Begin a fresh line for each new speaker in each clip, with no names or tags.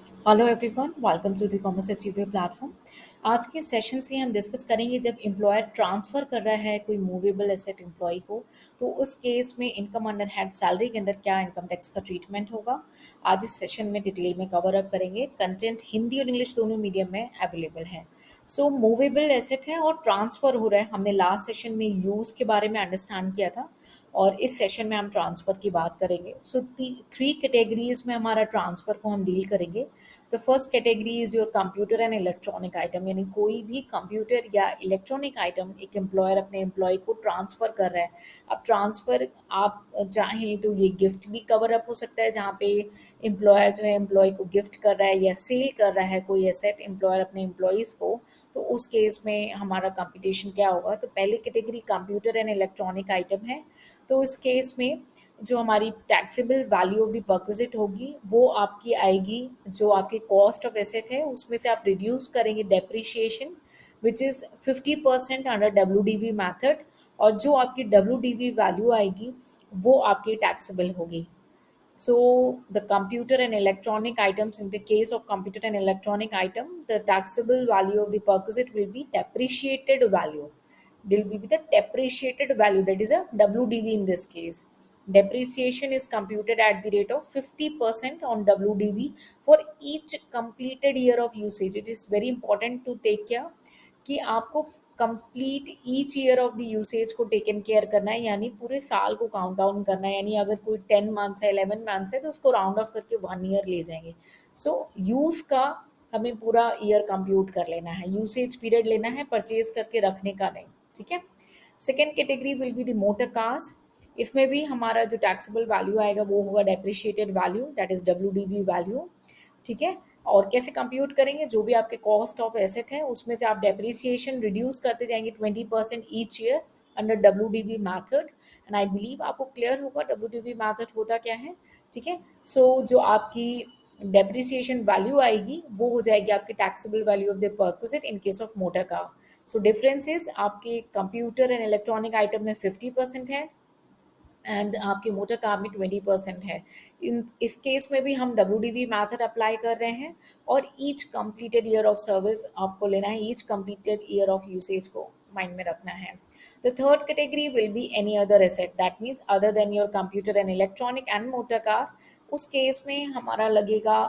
Hello everyone, welcome to the commerce achiever platform. आज के session से हम डिस्कस करेंगे जब एम्प्लॉयर ट्रांसफ़र कर रहा है कोई मूवेबल एसेट एम्प्लॉय को, तो उस केस में इनकम अंडर हेड सैलरी के अंदर क्या इनकम टैक्स का ट्रीटमेंट होगा। आज इस सेशन में डिटेल में कवर अप करेंगे। कंटेंट हिंदी और इंग्लिश दोनों मीडियम में अवेलेबल है। सो मूवेबल एसेट है और ट्रांसफ़र हो रहा है। हमने लास्ट सेशन में यूज़ के बारे में अंडरस्टैंड किया था और इस सेशन में हम ट्रांसफ़र की बात करेंगे। सो थ्री कैटेगरीज में हमारा ट्रांसफ़र को हम डील करेंगे। The first category is your computer and electronic item, यानी कोई भी कंप्यूटर या इलेक्ट्रॉनिक आइटम एक एम्प्लॉयर अपने एम्प्लॉय को ट्रांसफ़र कर रहा है। अब ट्रांसफ़र आप चाहें तो ये गिफ्ट भी कवर अप हो सकता है, जहाँ पे एम्प्लॉयर जो है एम्प्लॉय को गिफ्ट कर रहा है या सेल कर रहा है कोई एसेट एम्प्लॉयर अपने एम्प्लॉयज़ को। तो उस केस में हमारा कंपटीशन क्या होगा। तो पहली category computer and electronic item है। तो इस केस में जो हमारी taxable value of the perquisite होगी वो आपकी आएगी, जो आपकी कॉस्ट ऑफ एसेट है उसमें से आप रिड्यूस करेंगे depreciation which is 50% under W D V method, और जो आपकी डब्ल्यू डी वी वैल्यू आएगी वो आपकी टैक्सेबल होगी। So the computer and electronic items, in the case of computer and electronic item, the taxable value of the perquisite will be depreciated value. Will be the depreciated value, that is a WDV in this case. Depreciation is computed at the rate of 50% on WDV for each completed year of usage. It is very important to take care कि आपको complete each year of the usage को taken care करना है, यानी पूरे साल को count down करना है। यानी अगर कोई 10 मंथ्स है 11 मंथ्स है तो उसको राउंड ऑफ करके 1 ईयर ले जाएंगे। सो यूज़ का हमें पूरा ईयर कंप्यूट कर लेना है, यूसेज पीरियड लेना है, परचेज करके रखने का नहीं। ठीक है। Second category will be the motor cars. इसमें भी हमारा जो टैक्सेबल वैल्यू आएगा वो होगा depreciated value, that is WDV value. ठीक है। और कैसे कंप्यूट करेंगे, जो भी आपके कॉस्ट ऑफ एसेट है उसमें से आप डेप्रिसिएशन रिड्यूस करते जाएंगे 20% each year under WDV method. And I believe आपको क्लियर होगा WDV मैथड होता क्या है। ठीक है। सो जो आपकी डेप्रिसिएशन वैल्यू आएगी वो हो जाएगी आपकी taxable value of the perquisite in case of motor car. So difference is आपके कंप्यूटर एंड इलेक्ट्रॉनिक आइटम में 50% है एंड आपके मोटर कार में 20% है। इन इस केस में भी हम WDV मैथड अप्लाई कर रहे हैं और each completed year of service आपको लेना है, each completed year of usage को माइंड में रखना है। The third category will be any other asset, that means other than your computer and electronic and motor car. उस केस में हमारा लगेगा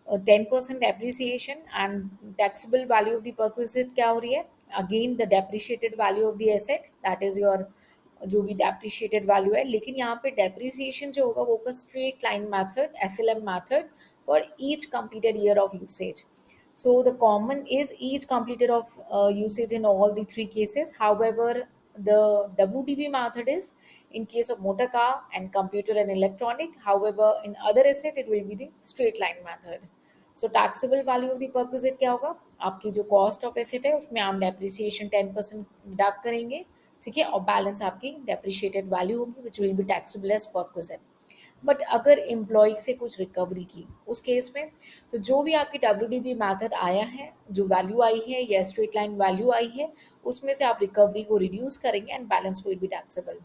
10% depreciation and taxable value of the perquisite क्या हो रही है, again the depreciated value of the asset, that is your जो भी डेप्रिशिएटेड वैल्यू है। लेकिन यहाँ पे डेप्रिसिएशन जो होगा वो होगा straight line method, SLM method, for each completed year of usage. So the common is each completed of usage in all the three cases. However, the WDV method is in case of motor car and computer and electronic. However, in other asset it will be the straight line method. So taxable value of the perquisite क्या होगा, आपकी जो cost of asset है उसमें हम depreciation 10% deduct करेंगे। ठीक है। और बैलेंस आपकी डेप्रिशिएटेड वैल्यू होगी which will be taxable as perquisite. But अगर एम्प्लॉय से कुछ रिकवरी की उस केस में, तो जो भी आपकी WDV मैथड आया है, जो वैल्यू आई है या स्ट्रेट लाइन वैल्यू आई है, उसमें से आप रिकवरी को रिड्यूस करेंगे and balance will be taxable.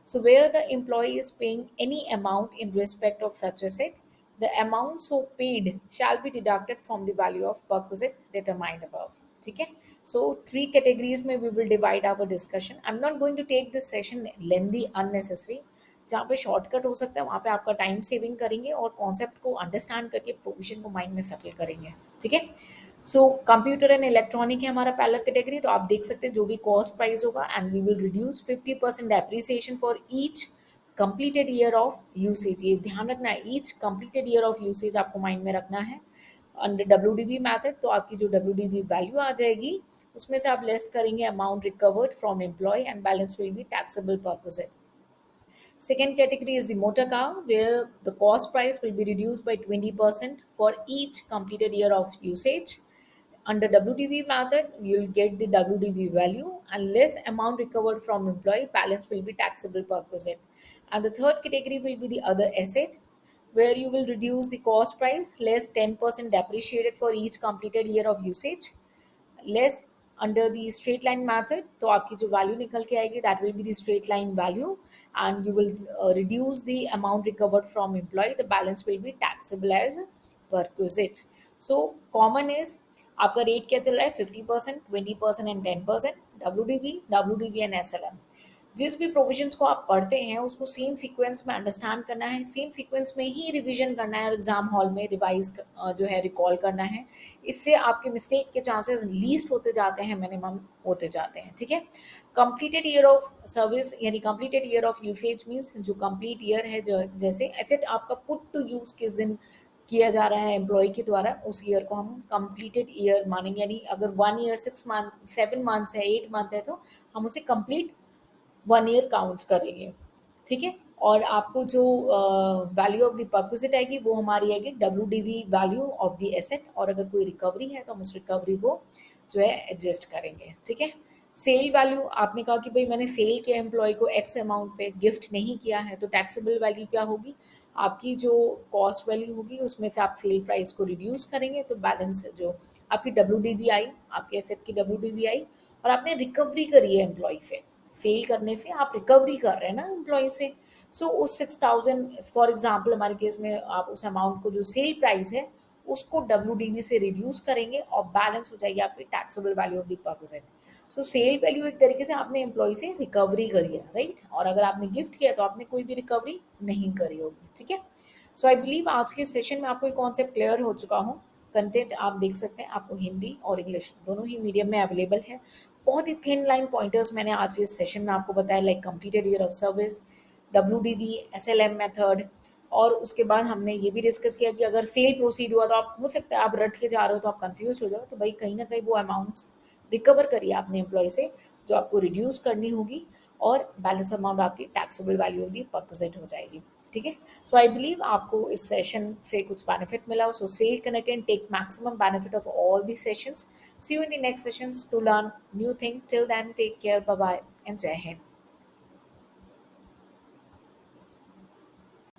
So where the employee is paying any amount in respect of such asset, the amount so paid shall be deducted from the value of perquisite determined above. ठीक है। So three categories में we will divide our discussion. I'm not going to take this session lengthy unnecessary. जहाँ पे shortcut हो सकता है वहाँ पे आपका टाइम सेविंग करेंगे और कॉन्सेप्ट को अंडरस्टैंड करके प्रोविजन को माइंड में सेटल करेंगे। ठीक है। सो कंप्यूटर एंड इलेक्ट्रॉनिक है हमारा पहला कैटेगरी। तो आप देख सकते हैं जो भी कॉस्ट प्राइस होगा and we will reduce 50% depreciation for each completed year of usage. ये ध्यान रखना है, each completed year of usage आपको माइंड में रखना है अंडर WDV मैथड। तो आपकी जो WDV वैल्यू आ जाएगी उसमें से आप लेस करेंगे amount recovered from employ and balance will be taxable purpose. Second category is the motor car, where the cost price will be reduced by 20% for each completed year of usage. Under WDV method, you'll get the WDV value and less amount recovered from employee, balance will be taxable perquisite. And the third category will be the other asset, where you will reduce the cost price, less 10% depreciated for each completed year of usage, less under the straight line method. तो आपकी जो value निकल के आएगी that will be the straight line value and you will reduce the amount recovered from employee, the balance will be taxable as perquisites. So common is आपका rate क्या चल रहा है, 50%, 20% and 10%, W D V and S L M. जिस भी provisions को आप पढ़ते हैं उसको सेम सीक्वेंस में अंडरस्टैंड करना है, सेम सीक्वेंस में ही रिवीजन करना है और एग्जाम हॉल में रिवाइज जो है रिकॉल करना है। इससे आपके मिस्टेक के चांसेस लीस्ट होते जाते हैं, मिनिमम होते जाते हैं, ठीक है। कंप्लीटेड ईयर ऑफ सर्विस यानी completed year of usage means जो कंप्लीट ईयर है, जो जैसे एसेट आपका पुट टू यूज किस दिन किया जा रहा है एम्प्लॉय के द्वारा, उस ईयर को हम कंप्लीटेड ईयर मानेंगे। यानी अगर 1 ईयर 6 मंथ 7 मंथ्स है, 8 मंथ है, तो हम उसे कंप्लीट 1 ईयर काउंट्स करेंगे, ठीक है। और आपको जो वैल्यू ऑफ द परक्विजिट आएगी वो हमारी आएगी WDV value of the asset, और अगर कोई रिकवरी है तो हम उस रिकवरी को जो है एडजस्ट करेंगे, ठीक है। सेल वैल्यू, आपने कहा कि भाई मैंने सेल किया एम्प्लॉय को एक्स अमाउंट पे, गिफ्ट नहीं किया है, तो टैक्सेबल वैल्यू क्या होगी, आपकी जो कॉस्ट वैल्यू होगी उसमें से आप सेल प्राइस को रिड्यूस करेंगे, तो बैलेंस जो आपकी WDV आई, आपके एसेट की WDV आई, और आपने रिकवरी करी है एम्प्लॉय से, सेल करने से आप रिकवरी कर रहे हैं ना एम्प्लॉय से। सो उस 6,000 फॉर एग्जांपल हमारे केस में आप उस अमाउंट को जो सेल प्राइस है उसको WDV से रिड्यूस करेंगे और बैलेंस हो जाएगी आपकी taxable value of the perquisite. So sale value एक तरीके से आपने एम्प्लॉय से रिकवरी करी है, राइट। और अगर आपने गिफ्ट किया तो आपने कोई भी रिकवरी नहीं करी होगी, ठीक है। सो आई बिलीव आज के सेशन में आपको एक कॉन्सेप्ट क्लियर हो चुका हो। कंटेंट आप देख सकते हैं, आपको हिंदी और इंग्लिश दोनों ही मीडियम में अवेलेबल है। बहुत ही थिन लाइन पॉइंटर्स मैंने आज इस सेशन में आपको बताया, like completed year of service, WDV, SLM method, और उसके बाद हमने ये भी डिस्कस किया कि अगर सेल प्रोसीड हुआ तो आप, हो सकता है आप रट के जा रहे हो तो आप कंफ्यूज हो जाओ, तो भाई कहीं ना कहीं वो अमाउंट्स रिकवर करिए आपने एम्प्लॉय से, जो आपको रिड्यूस करनी होगी, और बैलेंस अमाउंट आपकी taxable value of the perquisite हो जाएगी, ठीक है। सो आई बिलीव आपको इस सेशन से कुछ बेनिफिट मिला हो, so stay connected and take maximum benefit of all the sessions. See you in the next sessions to learn new thing. Till then, take care. Bye bye and Jai Hind.